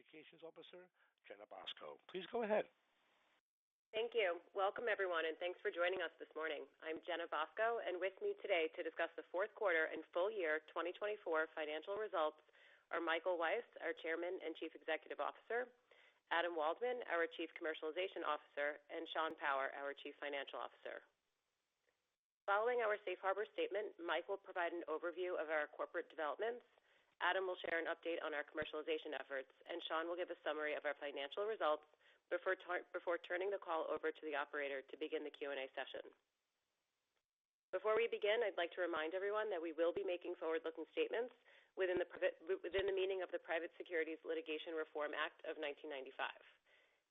Communications Officer, Jenna Bosco. Please go ahead. Thank you. Welcome, everyone, and thanks for joining us this morning. I'm Jenna Bosco, and with me today to discuss the fourth quarter and full year 2024 financial results are Michael Weiss, our Chairman and Chief Executive Officer, Adam Waldman, our Chief Commercialization Officer, and Sean Power, our Chief Financial Officer. Following our safe harbor statement, Mike will provide an overview of our corporate developments, Adam will share an update on our commercialization efforts, and Sean will give a summary of our financial results before turning the call over to the operator to begin the Q&A session. Before we begin, I'd like to remind everyone that we will be making forward-looking statements within the meaning of the Private Securities Litigation Reform Act of 1995.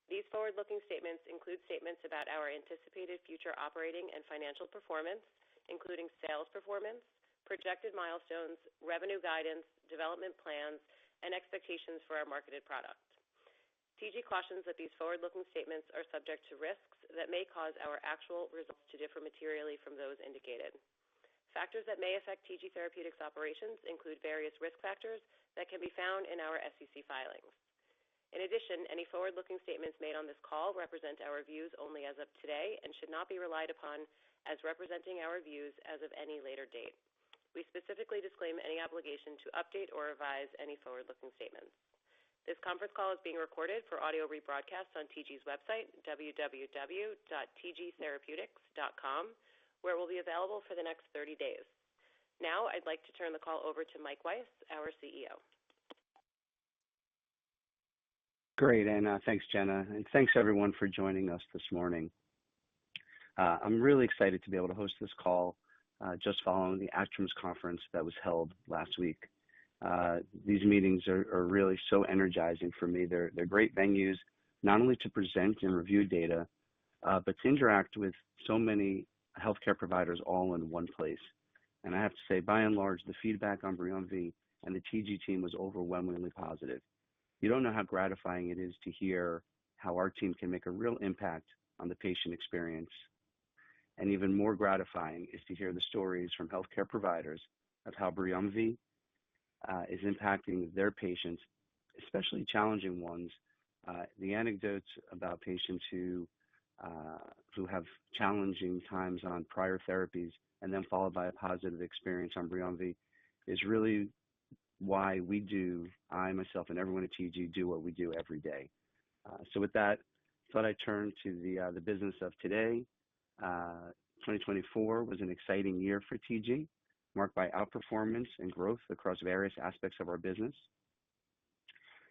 These forward-looking statements include statements about our anticipated future operating and financial performance, including sales performance, projected milestones, revenue guidance, development plans, and expectations for our marketed product. TG cautions that these forward-looking statements are subject to risks that may cause our actual results to differ materially from those indicated. Factors that may affect TG Therapeutics operations include various risk factors that can be found in our SEC filings. In addition, any forward-looking statements made on this call represent our views only as of today and should not be relied upon as representing our views as of any later date. We specifically disclaim any obligation to update or revise any forward-looking statements. This conference call is being recorded for audio rebroadcast on TG's website, www.tgtherapeutics.com, where it will be available for the next 30 days. Now, I'd like to turn the call over to Mike Weiss, our CEO. Great, and thanks, Jenna, and thanks everyone for joining us this morning. I'm really excited to be able to host this call just following the ACTRIMS conference that was held last week. These meetings are really so energizing for me. They're great venues, not only to present and review data, but to interact with so many healthcare providers all in one place. And I have to say, by and large, the feedback on BRIUMVI and the TG team was overwhelmingly positive. You don't know how gratifying it is to hear how our team can make a real impact on the patient experience. And even more gratifying is to hear the stories from healthcare providers of how BRIUMVI is impacting their patients, especially challenging ones. The anecdotes about patients who have challenging times on prior therapies and then followed by a positive experience on BRIUMVI is really why we do, I, myself, and everyone at TG do what we do every day. So with that, I thought I'd turn to the business of today. 2024 was an exciting year for TG, marked by outperformance and growth across various aspects of our business.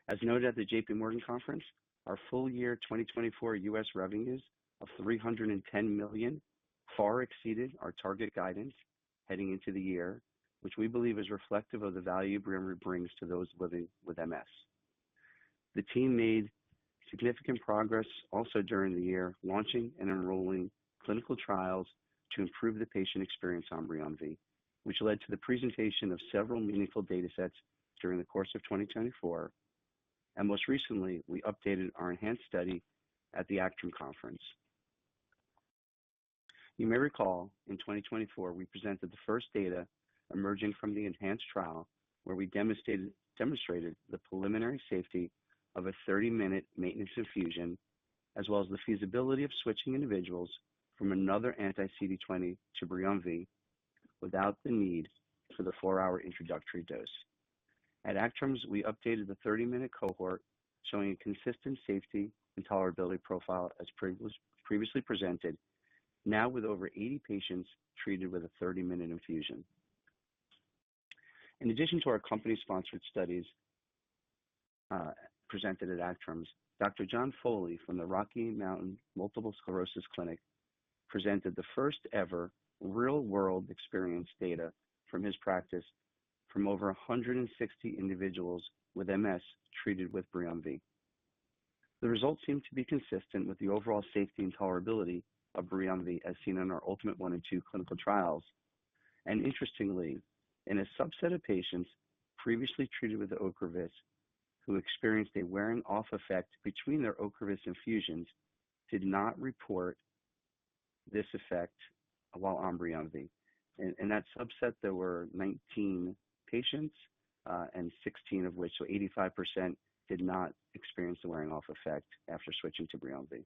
As noted at the JP Morgan conference, our full year 2024 U.S. revenues of $310 million far exceeded our target guidance heading into the year, which we believe is reflective of the value BRIUMVI brings to those living with MS. The team made significant progress also during the year, launching and enrolling clinical trials to improve the patient experience on BRIUMVI, which led to the presentation of several meaningful data sets during the course of 2024. And most recently, we updated our enhanced study at the ACTRIMS conference. You may recall, in 2024, we presented the first data emerging from the enhanced trial, where we demonstrated the preliminary safety of a 30-minute maintenance infusion, as well as the feasibility of switching individuals from another anti-CD20 to BRIUMVI without the need for the 4-hour introductory dose. At ACTRIMS, we updated the 30-minute cohort, showing a consistent safety and tolerability profile as previously presented, now with over 80 patients treated with a 30-minute infusion. In addition to our company-sponsored studies presented at ACTRIMS, Dr. John Foley from the Rocky Mountain Multiple Sclerosis Clinic presented the first ever real-world experience data from his practice from over 160 individuals with MS treated with BRIUMVI. The results seem to be consistent with the overall safety and tolerability of BRIUMVI as seen in our ULTIMATE I and II clinical trials. And interestingly, in a subset of patients previously treated with the Ocrevus who experienced a wearing off effect between their Ocrevus infusions, did not report this effect while on BRIUMVI. In that subset, there were 19 patients, and 16 of which, so 85%, did not experience the wearing off effect after switching to BRIUMVI.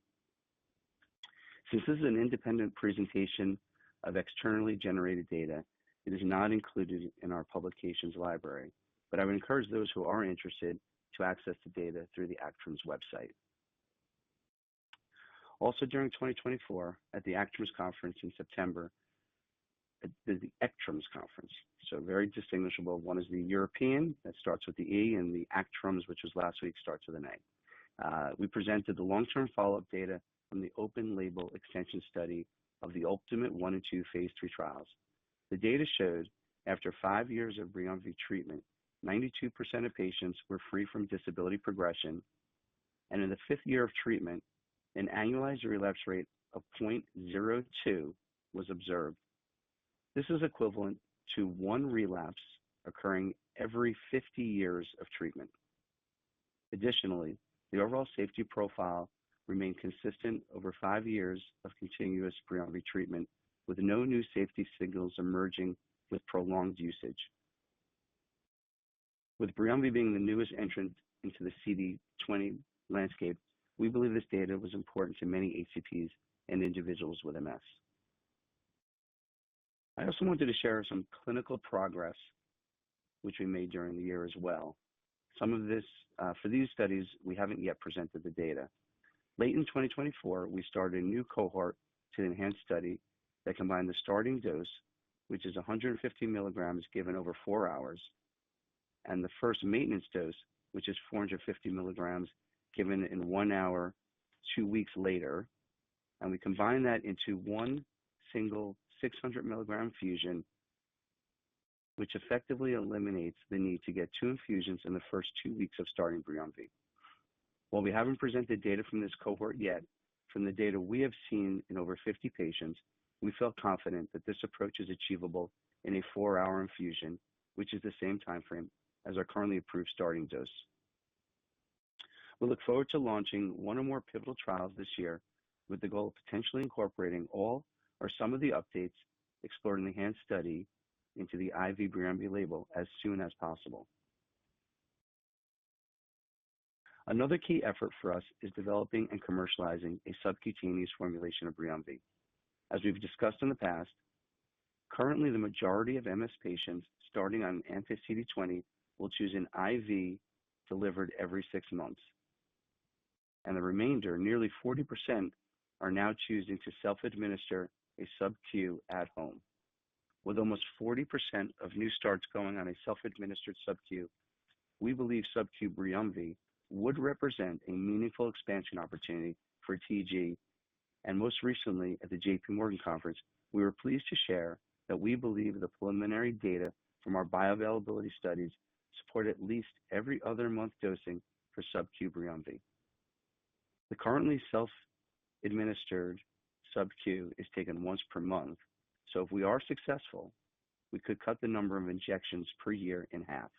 Since this is an independent presentation of externally generated data, it is not included in our publications library, but I would encourage those who are interested to access the data through the ACTRIMS website. Also during 2024, at the ACTRIMS conference in September, the ECTRIMS conference, so very distinguishable. One is the European, that starts with the E, and the ACTRIMS, which was last week, starts with an A. We presented the long-term follow-up data from the open-label extension study of the ULTIMATE 1 and 2 phase 3 trials. The data showed after 5 years of BRIUMVI treatment, 92% of patients were free from disability progression, and in the 5th year of treatment, an annualized relapse rate of 0.02 was observed. This is equivalent to 1 relapse occurring every 50 years of treatment. Additionally, the overall safety profile remained consistent over 5 years of continuous BRIUMVI treatment, with no new safety signals emerging with prolonged usage. With BRIUMVI being the newest entrant into the CD20 landscape, we believe this data was important to many HCPs and individuals with MS. I also wanted to share some clinical progress which we made during the year as well. Some of this, for these studies, we haven't yet presented the data. Late in 2024, we started a new cohort to the enhanced study that combined the starting dose, which is 150 milligrams given over 4 hours, and the first maintenance dose, which is 450 milligrams given in 1 hour, 2 weeks later. And we combine that into one single 600 milligram infusion, which effectively eliminates the need to get 2 infusions in the first 2 weeks of starting BRIUMVI. While we haven't presented data from this cohort yet, from the data we have seen in over 50 patients, we felt confident that this approach is achievable in a 4-hour infusion, which is the same time frame as our currently approved starting dose. We look forward to launching 1 or more pivotal trials this year with the goal of potentially incorporating all or some of the updates explored in the enhanced study into the IV BRIUMVI label as soon as possible. Another key effort for us is developing and commercializing a subcutaneous formulation of BRIUMVI. As we've discussed in the past, currently the majority of MS patients starting on anti-CD20 will choose an IV delivered every 6 months. And the remainder, nearly 40%, are now choosing to self-administer a sub-Q at home. With almost 40% of new starts going on a self-administered sub-Q, we believe sub-Q BRIUMVI would represent a meaningful expansion opportunity for TG. And most recently at the JP Morgan conference, we were pleased to share that we believe the preliminary data from our bioavailability studies support at least every other month dosing for sub-Q BRIUMVI. The currently self-administered sub-Q is taken once per month, so if we are successful, we could cut the number of injections per year in half.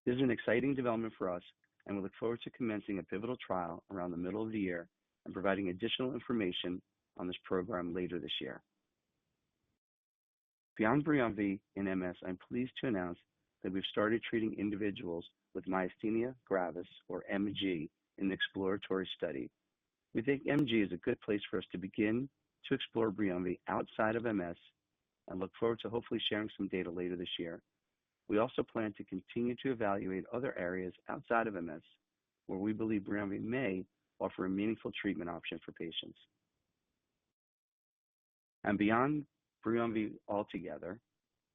This is an exciting development for us, and we look forward to commencing a pivotal trial around the middle of the year and providing additional information on this program later this year. Beyond BRIUMVI in MS, I'm pleased to announce that we've started treating individuals with myasthenia gravis, or MG, in the exploratory study. We think MG is a good place for us to begin to explore BRIUMVI outside of MS and look forward to hopefully sharing some data later this year. We also plan to continue to evaluate other areas outside of MS where we believe BRIUMVI may offer a meaningful treatment option for patients. And beyond BRIUMVI altogether,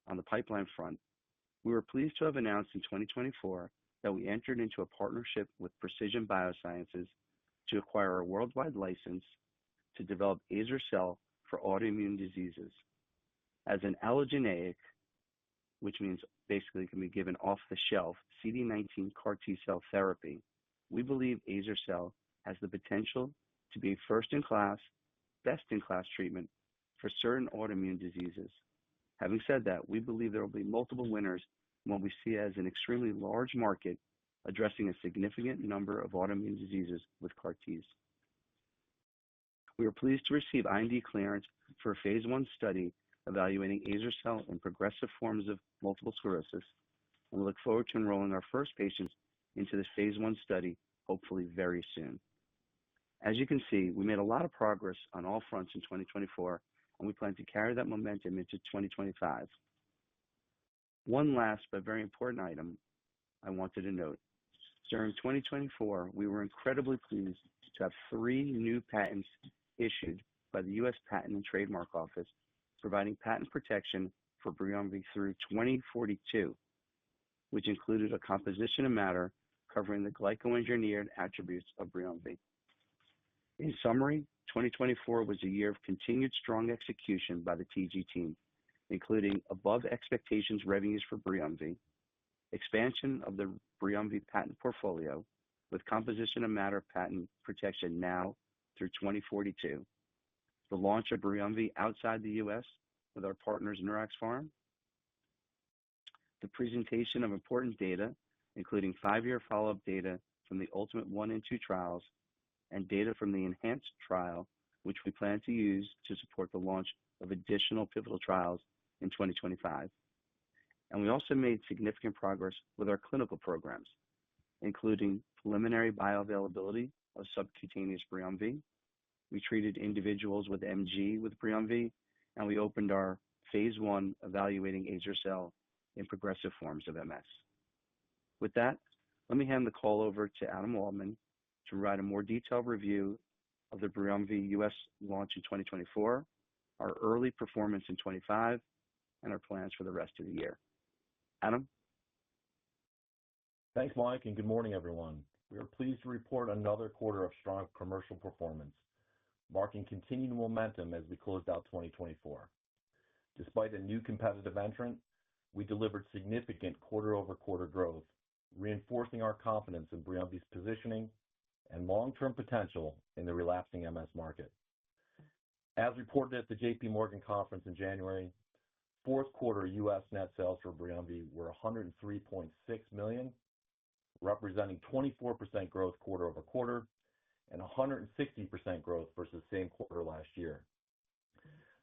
on the pipeline front, we were pleased to have announced in 2024 that we entered into a partnership with Precision Biosciences to acquire a worldwide license to develop azer-cel for autoimmune diseases. As an allogeneic, which means basically can be given off the shelf, CD19 CAR T-cell therapy, we believe azer-cel has the potential to be first-in-class, best-in-class treatment for certain autoimmune diseases. Having said that, we believe there will be multiple winners in what we see as an extremely large market addressing a significant number of autoimmune diseases with CAR Ts. We are pleased to receive IND clearance for a phase 1 study evaluating azer-cel in progressive forms of multiple sclerosis, and we look forward to enrolling our first patients into this phase 1 study, hopefully very soon. As you can see, we made a lot of progress on all fronts in 2024, and we plan to carry that momentum into 2025. One last but very important item I wanted to note. During 2024, we were incredibly pleased to have 3 new patents issued by the U.S. Patent and Trademark Office, providing patent protection for BRIUMVI through 2042, which included a composition of matter covering the glycoengineered attributes of BRIUMVI. In summary, 2024 was a year of continued strong execution by the TG team, including above expectations revenues for BRIUMVI, expansion of the BRIUMVI patent portfolio with composition of matter patent protection now through 2042, the launch of BRIUMVI outside the U.S. with our partners Neurax Pharm, the presentation of important data, including 5-year follow-up data from the ULTIMATE 1 and 2 trials, and data from the ENHANCE trial, which we plan to use to support the launch of additional pivotal trials in 2025. And we also made significant progress with our clinical programs, including preliminary bioavailability of subcutaneous BRIUMVI. We treated individuals with MG with BRIUMVI, and we opened our phase 1 evaluating azer-cel in progressive forms of MS. With that, let me hand the call over to Adam Waldman to provide a more detailed review of the BRIUMVI U.S. launch in 2024, our early performance in 25, and our plans for the rest of the year. Adam? Thanks, Mike, and good morning, everyone. We are pleased to report another quarter of strong commercial performance, marking continued momentum as we closed out 2024. Despite a new competitive entrant, we delivered significant quarter-over-quarter growth, reinforcing our confidence in BRIUMVI's positioning and long-term potential in the relapsing MS market. As reported at the J.P. Morgan conference in January, fourth quarter U.S. net sales for BRIUMVI were $103.6 million, representing 24% growth quarter-over-quarter and 160% growth versus the same quarter last year.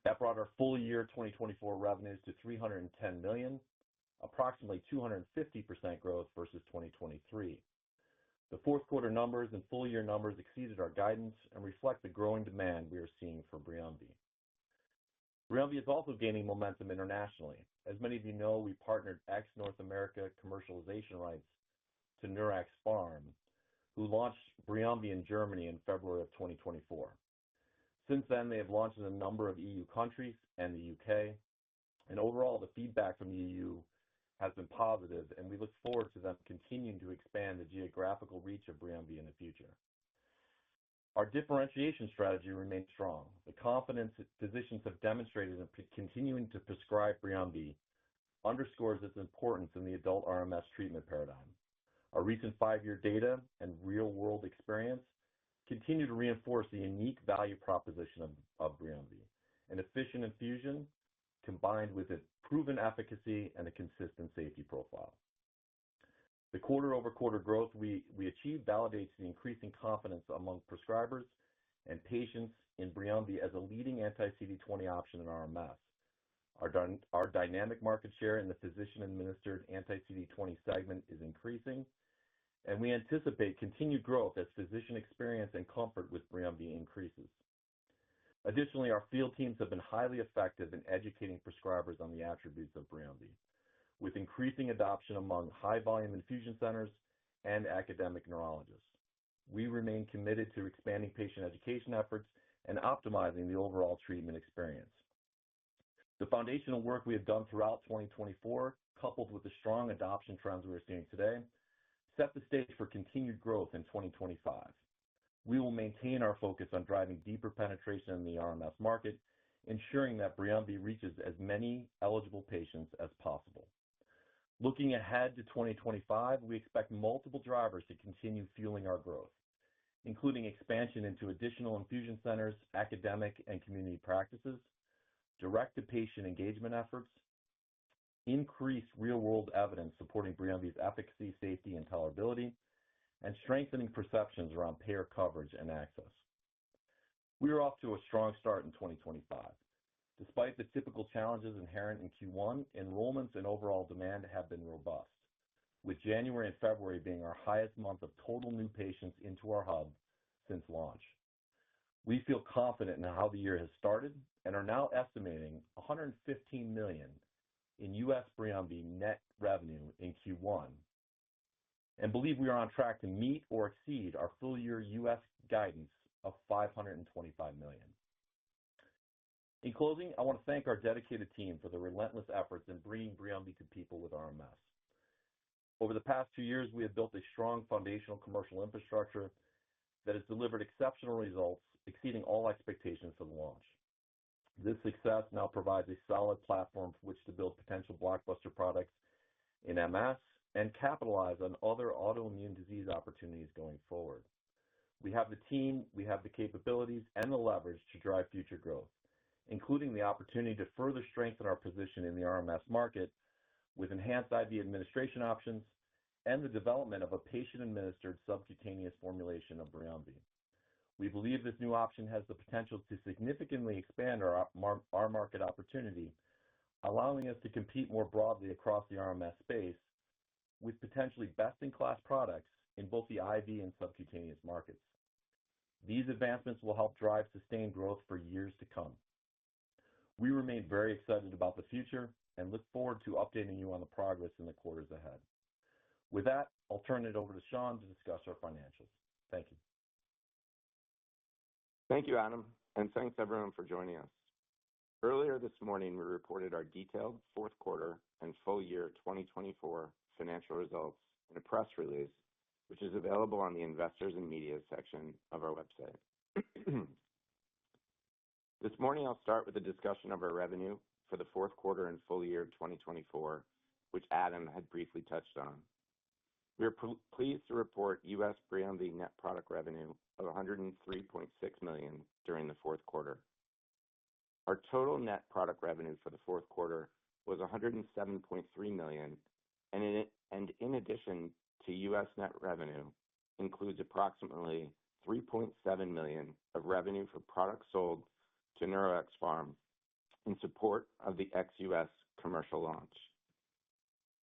That brought our full year 2024 revenues to $310 million, approximately 250% growth versus 2023. The fourth quarter numbers and full year numbers exceeded our guidance and reflect the growing demand we are seeing for BRIUMVI. BRIUMVI is also gaining momentum internationally. As many of you know, we partnered ex-North America commercialization rights to Neurax Pharm, who launched BRIUMVI in Germany in February of 2024. Since then, they have launched in a number of EU countries and the UK, and overall, the feedback from the EU has been positive, and we look forward to them continuing to expand the geographical reach of BRIUMVI in the future. Our differentiation strategy remains strong. The confidence that physicians have demonstrated in continuing to prescribe BRIUMVI underscores its importance in the adult RMS treatment paradigm. Our recent 5-year data and real-world experience continue to reinforce the unique value proposition of BRIUMVI, an efficient infusion combined with its proven efficacy and a consistent safety profile. The quarter-over-quarter growth we achieved validates the increasing confidence among prescribers and patients in BRIUMVI as a leading anti-CD20 option in RMS. Our dynamic market share in the physician-administered anti-CD20 segment is increasing, and we anticipate continued growth as physician experience and comfort with BRIUMVI increases. Additionally, our field teams have been highly effective in educating prescribers on the attributes of BRIUMVI, with increasing adoption among high-volume infusion centers and academic neurologists. We remain committed to expanding patient education efforts and optimizing the overall treatment experience. The foundational work we have done throughout 2024, coupled with the strong adoption trends we are seeing today, set the stage for continued growth in 2025. We will maintain our focus on driving deeper penetration in the RMS market, ensuring that BRIUMVI reaches as many eligible patients as possible. Looking ahead to 2025, we expect multiple drivers to continue fueling our growth, including expansion into additional infusion centers, academic and community practices, direct-to-patient engagement efforts, increased real-world evidence supporting BRIUMVI's efficacy, safety, and tolerability, and strengthening perceptions around payer coverage and access. We are off to a strong start in 2025. Despite the typical challenges inherent in Q1, enrollments and overall demand have been robust. with January and February being our highest month of total new patients into our hub since launch. We feel confident in how the year has started and are now estimating $115 million in U.S. BRIUMVI net revenue in Q1, and believe we are on track to meet or exceed our full-year U.S. guidance of $525 million. In closing, I want to thank our dedicated team for the relentless efforts in bringing BRIUMVI to people with RMS. Over the past 2 years, we have built a strong foundational commercial infrastructure that has delivered exceptional results, exceeding all expectations for the launch. This success now provides a solid platform for which to build potential blockbuster products in MS and capitalize on other autoimmune disease opportunities going forward. We have the team, we have the capabilities, and the leverage to drive future growth, including the opportunity to further strengthen our position in the RMS market with enhanced IV administration options and the development of a patient-administered subcutaneous formulation of BRIUMVI. We believe this new option has the potential to significantly expand our market opportunity, allowing us to compete more broadly across the RMS space with potentially best-in-class products in both the IV and subcutaneous markets. These advancements will help drive sustained growth for years to come. We remain very excited about the future and look forward to updating you on the progress in the quarters ahead. With that, I'll turn it over to Sean to discuss our financials. Thank you. Thank you, Adam, and thanks everyone for joining us. Earlier this morning, we reported our detailed fourth quarter and full year 2024 financial results in a press release, which is available on the Investors and Media section of our website. This morning, I'll start with a discussion of our revenue for the fourth quarter and full year 2024, which Adam had briefly touched on. We are pleased to report U.S. BRIUMVI net product revenue of $103.6 million during the fourth quarter. Our total net product revenue for the fourth quarter was $107.3 million, and in addition to U.S. net revenue, includes approximately $3.7 million of revenue for products sold to Neuraxpharm in support of the ex-U.S. commercial launch.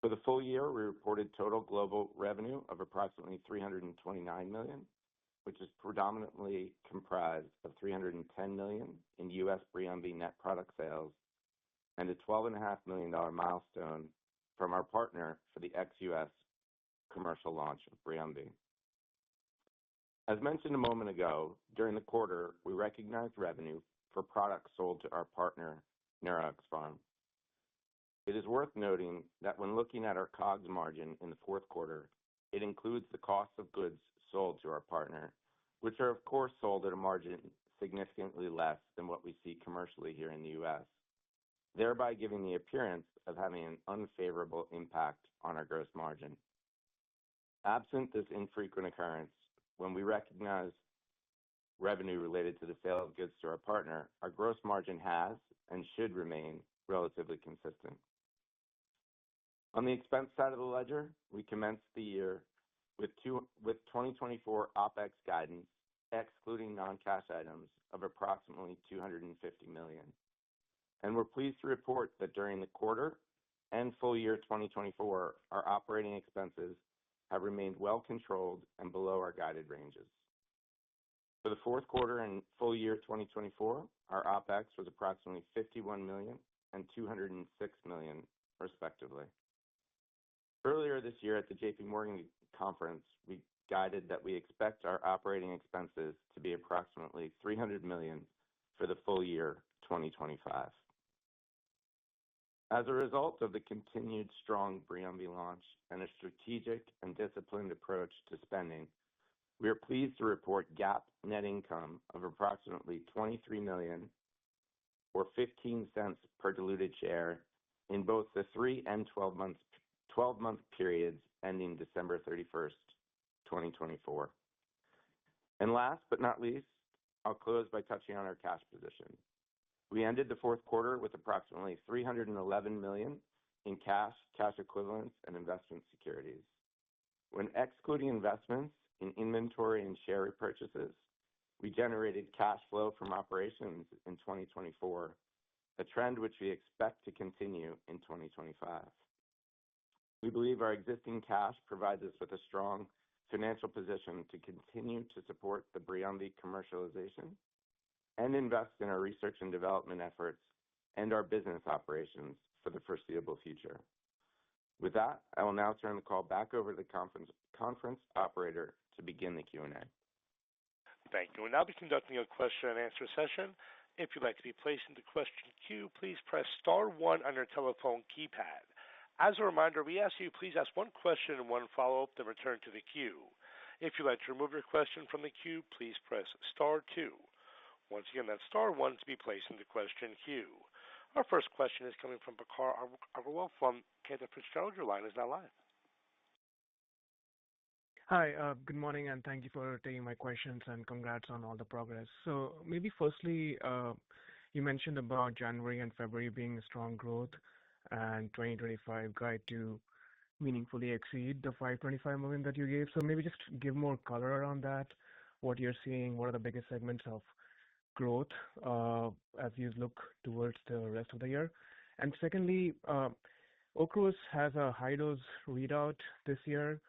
For the full year, we reported total global revenue of approximately $329 million, which is predominantly comprised of $310 million in U.S. BRIUMVI net product sales and a $12.5 million milestone from our partner for the ex-U.S. commercial launch of BRIUMVI. As mentioned a moment ago, during the quarter, we recognized revenue for products sold to our partner, Neuraxpharm. It is worth noting that when looking at our COGS margin in the fourth quarter, it includes the cost of goods sold to our partner, which are, of course, sold at a margin significantly less than what we see commercially here in the U.S., thereby giving the appearance of having an unfavorable impact on our gross margin. Absent this infrequent occurrence, when we recognize revenue related to the sale of goods to our partner, our gross margin has and should remain relatively consistent. On the expense side of the ledger, we commenced the year with 2024 OpEx guidance, excluding non-cash items, of approximately $250 million. And we're pleased to report that during the quarter and full year 2024, our operating expenses have remained well controlled and below our guided ranges. For the fourth quarter and full year 2024, our OpEx was approximately $51 million and $206 million, respectively. Earlier this year at the J.P. Morgan conference, we guided that we expect our operating expenses to be approximately $300 million for the full year 2025. As a result of the continued strong BRIUMVI launch and a strategic and disciplined approach to spending, we are pleased to report GAAP net income of approximately $23 million or 15 cents per diluted share in both the 3 and 12-month periods ending December 31st, 2024. And last but not least, I'll close by touching on our cash position. We ended the fourth quarter with approximately $311 million in cash, cash equivalents, and investment securities. When excluding investments in inventory and share repurchases, we generated cash flow from operations in 2024, a trend which we expect to continue in 2025. We believe our existing cash provides us with a strong financial position to continue to support the BRIUMVI commercialization and invest in our research and development efforts and our business operations for the foreseeable future. With that, I will now turn the call back over to the conference operator to begin the Q&A. Thank you. We'll now be conducting a question-and-answer session. If you'd like to be placed into question queue, please press star one on your telephone keypad. As a reminder, we ask you please ask one question and one follow-up, then return to the queue. If you'd like to remove your question from the queue, please press star two. Once again, that's star one to be placed into question queue. Our first question is coming from Prakhar Agrawal from Cantor Fitzgerald. Your line is now live. Hi, good morning, and thank you for taking my questions, and congrats on all the progress. So maybe firstly, you mentioned about January and February being strong growth and 2025 guide to meaningfully exceed the $525 million that you gave. So maybe just give more color around that, what you're seeing, what are the biggest segments of growth as you look towards the rest of the year. And secondly, Ocrevus has a high-dose readout this year.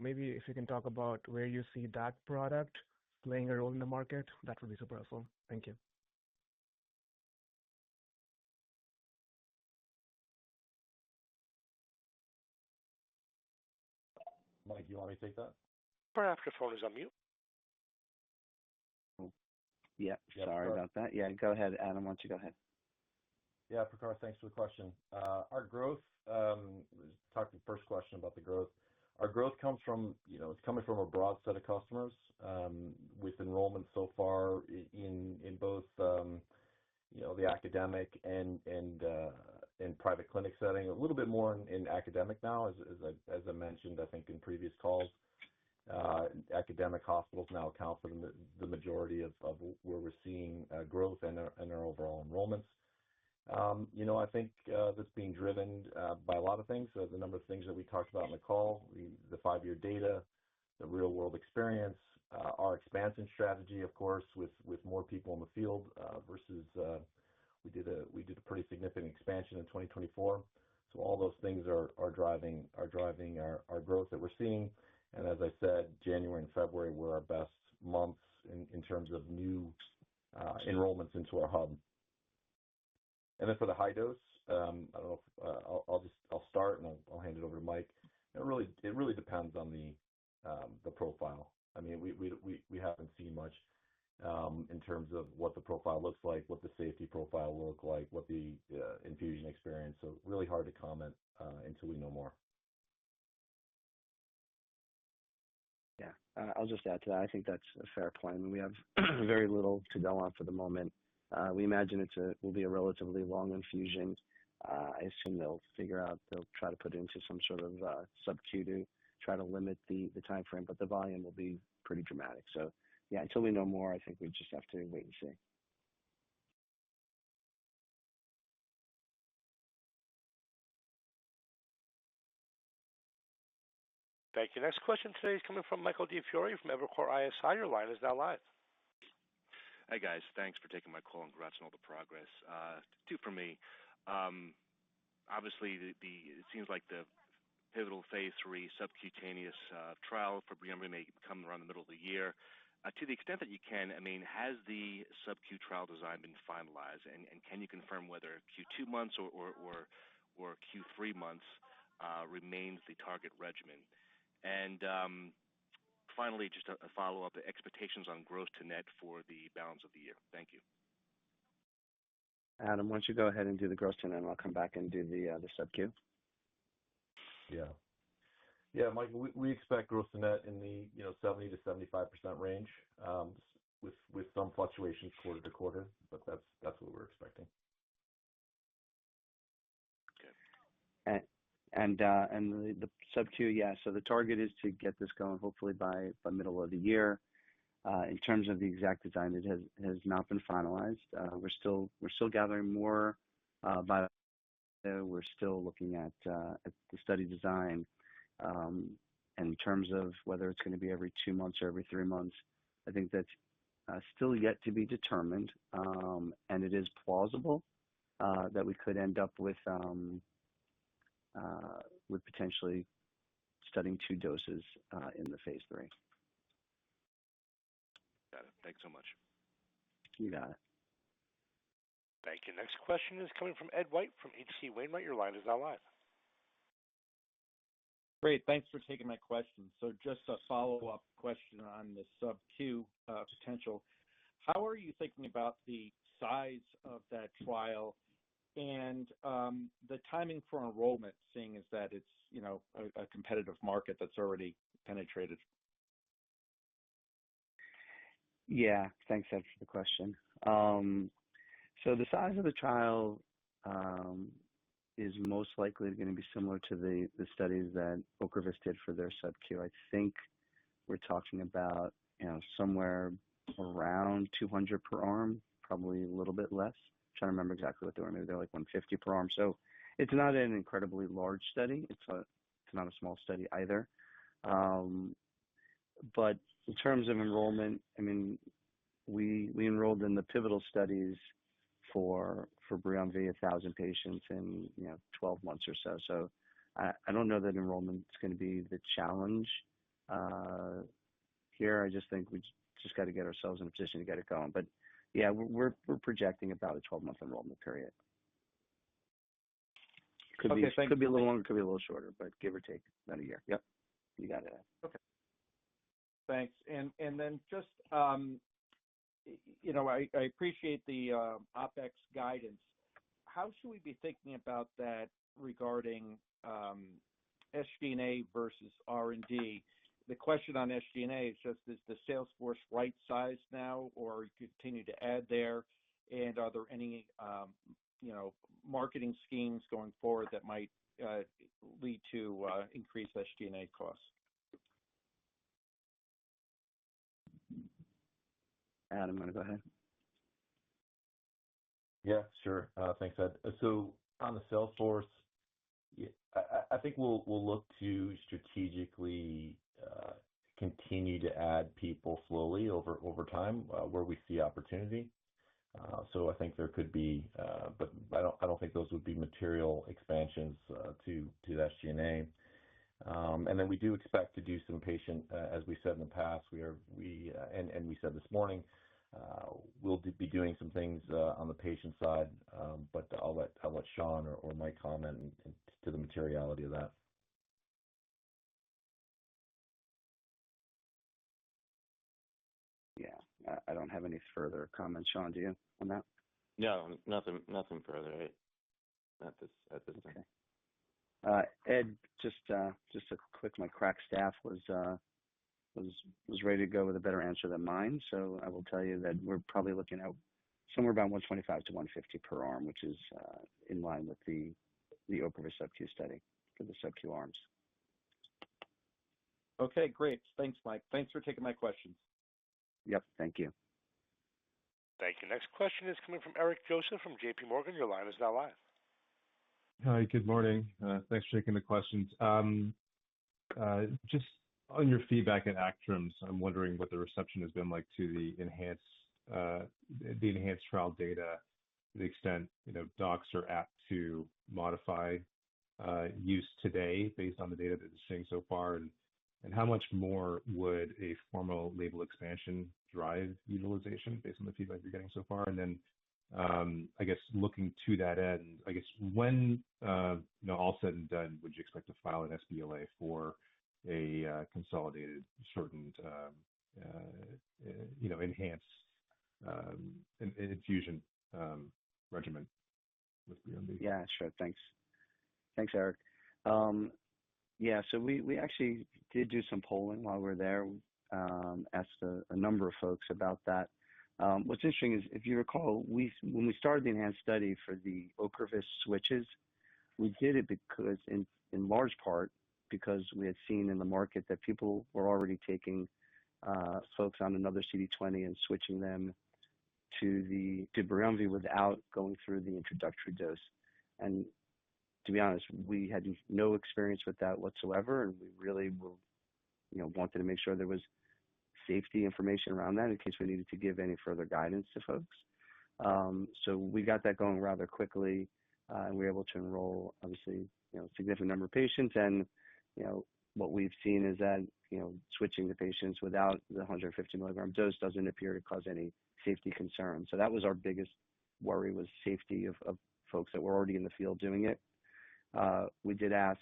Maybe if you can talk about where you see that product playing a role in the market, that would be super helpful. Thank you. Mike, you want me to take that? Perhaps your phone is on mute. Yeah, sorry about that. Yeah, go ahead, Adam. Why don't you go ahead? Yeah, Prakhar, thanks for the question. Our growth, talk the first question about the growth. Our growth comes from, it's coming from a broad set of customers with enrollment so far in both, the academic and private clinic setting. A little bit more in academic now, as I mentioned, I think in previous calls. Academic hospitals now account for the majority of where we're seeing growth in our overall enrollments. I think that's being driven by a lot of things. So the number of things that we talked about in the call, the 5-year data, the real-world experience, our expansion strategy, of course, with more people in the field versus we did a pretty significant expansion in 2024. So all those things are driving our growth that we're seeing. And as I said, January and February were our best months in terms of new enrollments into our hub. And then for the high dose, I don't know if I'll start and I'll hand it over to Mike. It really depends on the profile. I mean, we haven't seen much in terms of what the profile looks like, what the safety profile will look like, what the infusion experience. So really hard to comment until we know more. Yeah, I'll just add to that. I think that's a fair point. I mean, we have very little to go on for the moment. We imagine will be a relatively long infusion. I assume they'll try to put it into some sort of sub-Q to try to limit the time frame, but the volume will be pretty dramatic. So, yeah, until we know more, I think we just have to wait and see. Thank you. Next question today is coming from Michael DiFiore from Evercore ISI. Your line is now live. Hi, guys. Thanks for taking my call and congrats on all the progress. Two for me. Obviously, it seems like the pivotal phase 3 subcutaneous trial for BRIUMVI may come around the middle of the year. To the extent that you can, I mean, has the sub-Q trial design been finalized? And can you confirm whether Q2 months or Q3 months remains the target regimen? And finally, just a follow-up, the expectations on gross to net for the balance of the year. Thank you. Adam, why don't you go ahead and do the gross to net, and I'll come back and do the sub-Q. Yeah, Mike, we expect gross to net in the 70 to 75% range, with some fluctuations quarter to quarter, but that's what we're expecting. Okay. And the sub-Q, yeah. So the target is to get this going hopefully by middle of the year. In terms of the exact design, it has not been finalized. We're still gathering more by. We're still looking at the study design. And in terms of whether it's going to be every 2 months or every 3 months, I think that's still yet to be determined. And it is plausible that we could end up with with potentially studying 2 doses in the phase 3. Got it. Thanks so much. You got it. Thank you. Next question is coming from Ed White from H.C. Wainwright. Your line is now live. Great. Thanks for taking my question. So just a follow-up question on the sub-Q potential. How are you thinking about the size of that trial and the timing for enrollment, seeing as that it's, a competitive market that's already penetrated? Yeah, thanks, Ed, for the question. So the size of the trial is most likely going to be similar to the studies that Ocrevus did for their sub-Q. I think we're talking about, somewhere around 200 per arm, probably a little bit less. I'm trying to remember exactly what they were. Maybe they're like 150 per arm. So it's not an incredibly large study. It's not a small study either. But in terms of enrollment, I mean, we enrolled in the pivotal studies for Briumvi 1,000 patients in 12 months or so. So I don't know that enrollment is going to be the challenge here. I just think we just got to get ourselves in a position to get it going. But yeah, we're projecting about a 12-month enrollment period. Could be a little longer, could be a little shorter, but give or take about a year. Yep, you got it. Okay. Thanks. And then just I appreciate the OpEx guidance. How should we be thinking about that regarding SG&A versus R&D? The question on SG&A is just, is the sales force right-sized now, or you continue to add there? And are there any, marketing schemes going forward that might lead to increased SG&A costs? Adam, want to go ahead? Yeah, sure. Thanks, Ed. So on the sales force, I think we'll look to strategically continue to add people slowly over time where we see opportunity. So I think there could be, but I don't think those would be material expansions to the SG&A. And then we do expect to do some patient, as we said in the past, we said this morning, we'll be doing some things on the patient side, but I'll let Sean or Mike comment to the materiality of that. Yeah, I don't have any further comments. Sean, do you on that? No, nothing further. Right? At this time. Okay. Ed, just a quick, my crack staff was ready to go with a better answer than mine. So I will tell you that we're probably looking at somewhere about 125 to 150 per arm, which is in line with the Ocrevus sub-Q study for the sub-Q arms. Okay, great. Thanks, Mike. Thanks for taking my questions. Yep, thank you. Thank you. Next question is coming from Eric Joseph from J.P. Morgan. Your line is now live. Hi, good morning. Thanks for taking the questions. Just on your feedback at ACTRIMS, I'm wondering what the reception has been like to the enhanced trial data, to the extent docs are apt to modify use today based on the data that they're seeing so far, and how much more would a formal label expansion drive utilization based on the feedback you're getting so far? And then, I guess looking to that end, I guess when all said and done, would you expect to file an sBLA for a consolidated, shortened, enhanced infusion regimen with Briumvi? Yeah, sure. Thanks, Eric. Yeah, so we actually did do some polling while we were there. Asked a number of folks about that. What's interesting is, if you recall, when we started the enhanced study for the Ocrevus switches, we did it because, in large part, because we had seen in the market that people were already taking folks on another CD20 and switching them to Briumvi without going through the introductory dose. And to be honest, we had no experience with that whatsoever, and we really were, wanted to make sure there was safety information around that in case we needed to give any further guidance to folks. So we got that going rather quickly. and we were able to enroll, obviously, a significant number of patients. And, what we've seen is that, switching the patients without the 150 milligram dose doesn't appear to cause any safety concerns. So that was our biggest worry, was safety of folks that were already in the field doing it. We did ask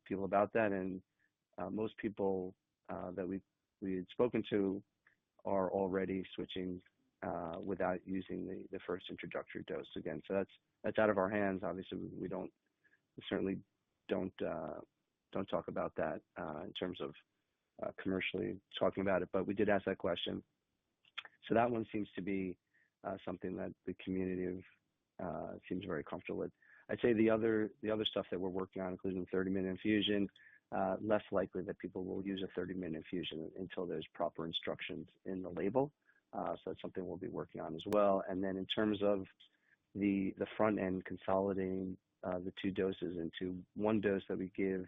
people about that, and most people that we had spoken to are already switching without using the first introductory dose again. So that's out of our hands. Obviously, we certainly don't talk about that in terms of commercially talking about it. But we did ask that question. So that one seems to be something that the community seems very comfortable with. I'd say the other stuff that we're working on, including the 30-minute infusion, less likely that people will use a 30-minute infusion until there's proper instructions in the label. So that's something we'll be working on as well. And then in terms of the front end, consolidating the two doses into one dose that we give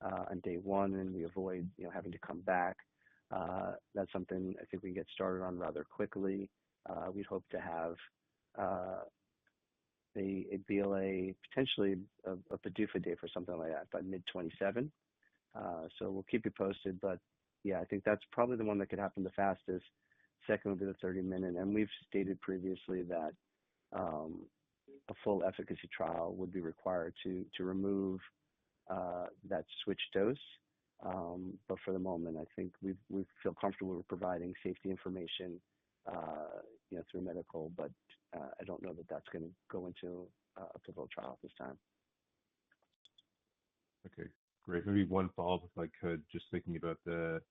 on day one, and we avoid having to come back. That's something I think we can get started on rather quickly. We'd hope to have a BLA, potentially a PDUFA date for something like that by mid-27. So we'll keep you posted. But yeah, I think that's probably the one that could happen the fastest. Second would be the 30-minute. And we've stated previously that a full efficacy trial would be required to remove that switch dose. But for the moment, I think we feel comfortable with providing safety information through medical, but I don't know that that's going to go into a pivotal trial at this time. Okay, great. Maybe one follow-up, if I could, just thinking about the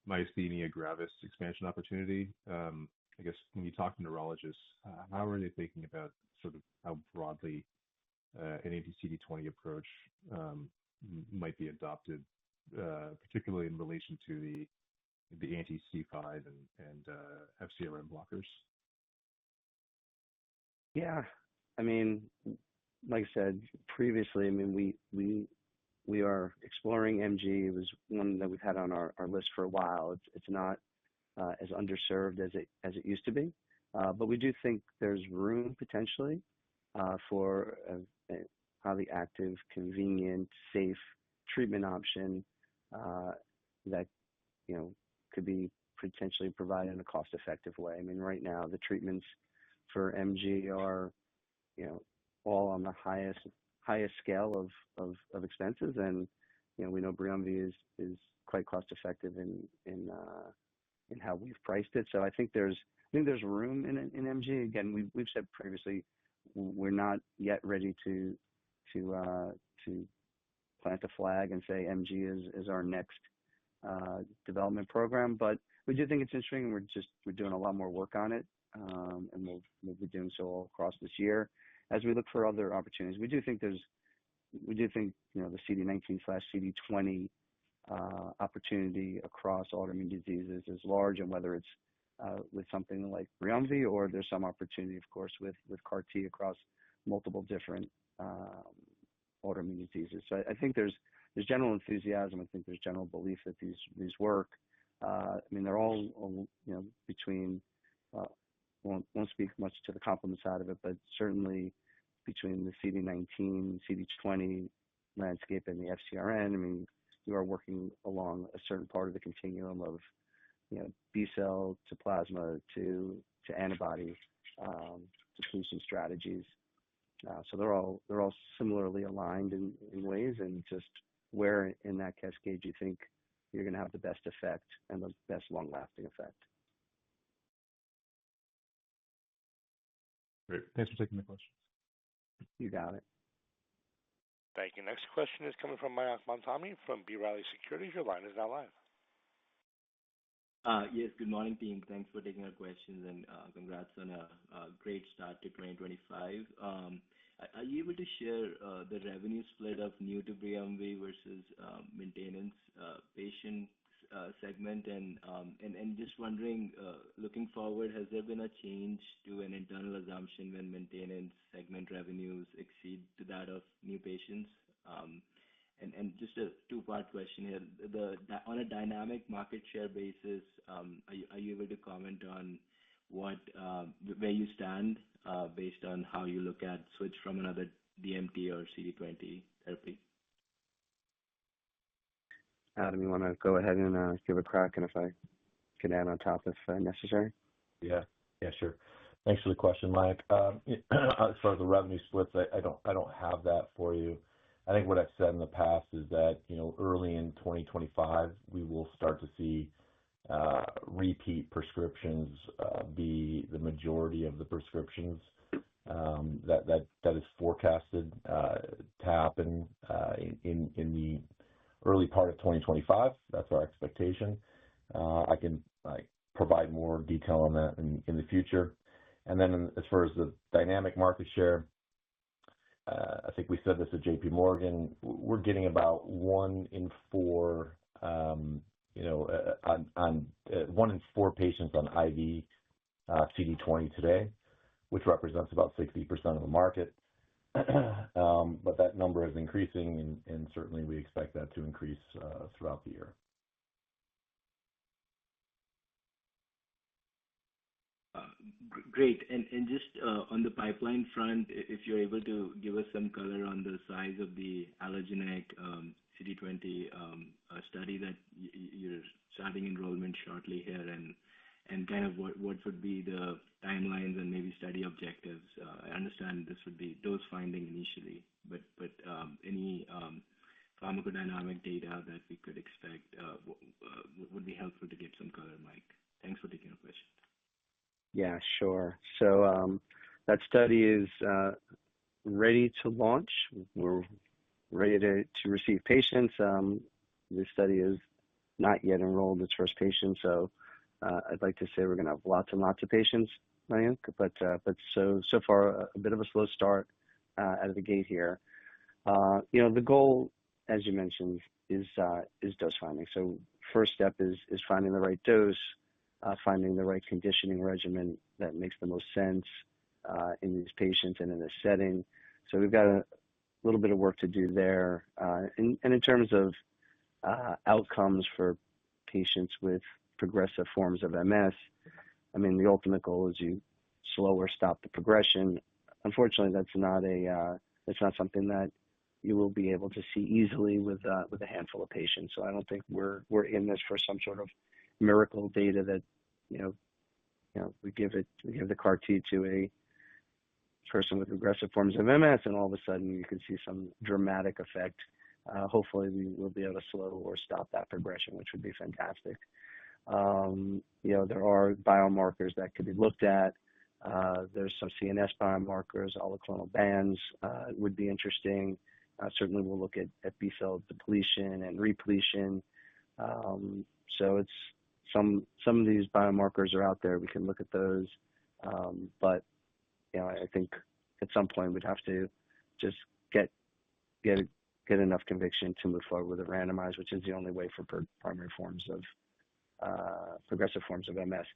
myasthenia gravis expansion opportunity. I guess when you talk to neurologists, how are they thinking about sort of how broadly an anti-CD20 approach might be adopted, particularly in relation to the anti-C5 and FcRn blockers? Yeah, I mean, like I said previously, I mean, we are exploring MG. It was one that we've had on our list for a while. It's not as underserved as it used to be, but we do think there's room potentially for a highly active, convenient, safe treatment option that could be potentially provided in a cost-effective way. I mean, right now the treatments for MG are all on the highest scale of expenses, and we know Briumvi is quite cost-effective in how we've priced it. So I think there's room in MG. Again, we've said previously we're not yet ready to plant a flag and say MG is our next development program, but we do think it's interesting. We're doing a lot more work on it, and we'll be doing so all across this year as we look for other opportunities. We do think the CD19/CD20 opportunity across autoimmune diseases is large, and whether it's with something like Briumvi, or there's some opportunity, of course, with CAR T across multiple different autoimmune diseases. So I think there's general enthusiasm. I think there's general belief that these work. I mean, they're all between. Won't speak much to the complement side of it, but certainly between the CD19, CD20 landscape and the FcRn. I mean, you are working along a certain part of the continuum of B cell to plasma to antibody depletion strategies. So they're all similarly aligned in ways, and just where in that cascade you think you're going to have the best effect and the best long-lasting effect. Great. Thanks for taking the questions. You got it. Thank you. Next question is coming from Mayank Mamtani from B. Riley Securities. Your line is now live. Yes, good morning, team. Thanks for taking our questions, and congrats on a great start to 2025. Are you able to share the revenue split of new to Briumvi versus maintenance patient segment? And just wondering, looking forward, has there been a change to an internal assumption when maintenance segment revenues exceed to that of new patients? And just a two-part question here. On a dynamic market share basis, are you able to comment on where you stand based on how you look at switch from another DMT or CD20 therapy? Adam, you want to go ahead and give a crack, and if I can add on top if necessary? Yeah, sure. Thanks for the question, Mike. As far as the revenue splits, I don't have that for you. I think what I've said in the past is that, early in 2025, we will start to see repeat prescriptions be the majority of the prescriptions that is forecasted to happen in the early part of 2025. That's our expectation. I can provide more detail on that in the future. And then as far as the dynamic market share, I think we said this at JP Morgan, we're getting about 1 in 4, on 1 in 4 patients on IV CD20 today, which represents about 60% of the market. But that number is increasing, and certainly we expect that to increase throughout the year. Great. And just on the pipeline front, if you're able to give us some color on the size of the allogeneic CD20 study that you're starting enrollment shortly here, and kind of what would be the timelines and maybe study objectives. I understand this would be dose finding initially, but any pharmacodynamic data that we could expect would be helpful to get some color, Mike. Thanks for taking the question. Yeah, sure. So that study is ready to launch. We're ready to receive patients. The study is not yet enrolled its first patient, so I'd like to say we're going to have lots and lots of patients, Mayank, but so far a bit of a slow start out of the gate here. The goal, as you mentioned, is dose finding. So first step is finding the right dose, finding the right conditioning regimen that makes the most sense in these patients and in this setting. So we've got a little bit of work to do there. And in terms of outcomes for patients with progressive forms of MS, I mean, the ultimate goal is you slow or stop the progression. Unfortunately, that's not something that you will be able to see easily with a handful of patients. So I don't think we're in this for some sort of miracle data that we give the CAR T to a person with progressive forms of MS, and all of a sudden you can see some dramatic effect. Hopefully, we will be able to slow or stop that progression, which would be fantastic. There are biomarkers that could be looked at. There's some CNS biomarkers, oligoclonal bands would be interesting. Certainly, we'll look at B cell depletion and repletion. So it's some of these biomarkers are out there. We can look at those, but I think at some point we'd have to just get enough conviction to move forward with a randomized, which is the only way for primary forms of progressive forms of MS.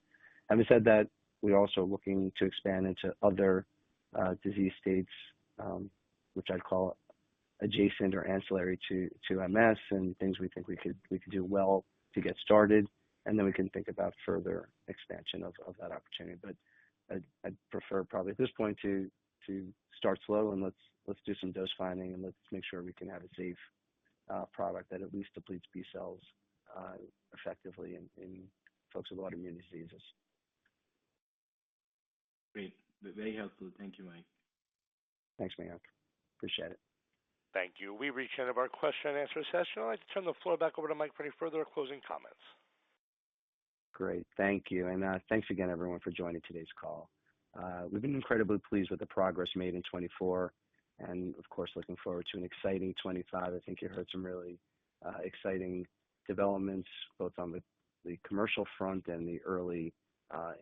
Having said that, we're also looking to expand into other disease states, which I'd call adjacent or ancillary to MS, and things we think we could do well to get started, and then we can think about further expansion of that opportunity. But I'd prefer probably at this point to start slow, and let's do some dose finding, and let's make sure we can have a safe product that at least depletes B cells effectively in folks with autoimmune diseases. Great. Very helpful. Thank you, Mike. Thanks, Mayank. Appreciate it. Thank you. We reached the end of our question and answer session. I'd like to turn the floor back over to Mike for any further closing comments. Great. Thank you. And thanks again, everyone, for joining today's call. We've been incredibly pleased with the progress made in 24, and of course, looking forward to an exciting 25. I think you heard some really exciting developments, both on the commercial front and the early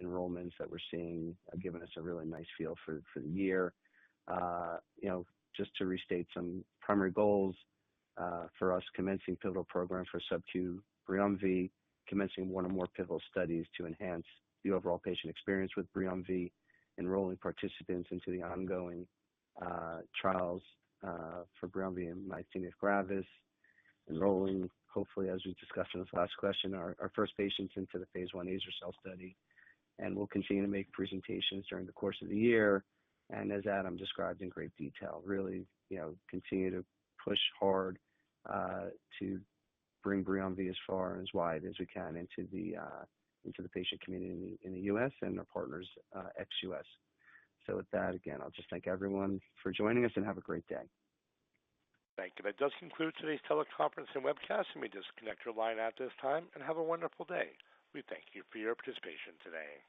enrollments that we're seeing, giving us a really nice feel for the year. Just to restate some primary goals for us, commencing pivotal program for sub-Q BRIUMVI, commencing one or more pivotal studies to enhance the overall patient experience with BRIUMVI, enrolling participants into the ongoing trials for BRIUMVI and myasthenia gravis, enrolling, hopefully, as we discussed in this last question, our first patients into the phase 1 azer-cel study, and we'll continue to make presentations during the course of the year, and as Adam described in great detail, really, continue to push hard to bring BRIUMVI as far and as wide as we can into the patient community in the U.S. and our partners ex-U.S. So with that, again, I'll just thank everyone for joining us and have a great day. Thank you. That does conclude today's teleconference and webcast. You may disconnect your line at this time and have a wonderful day. We thank you for your participation today.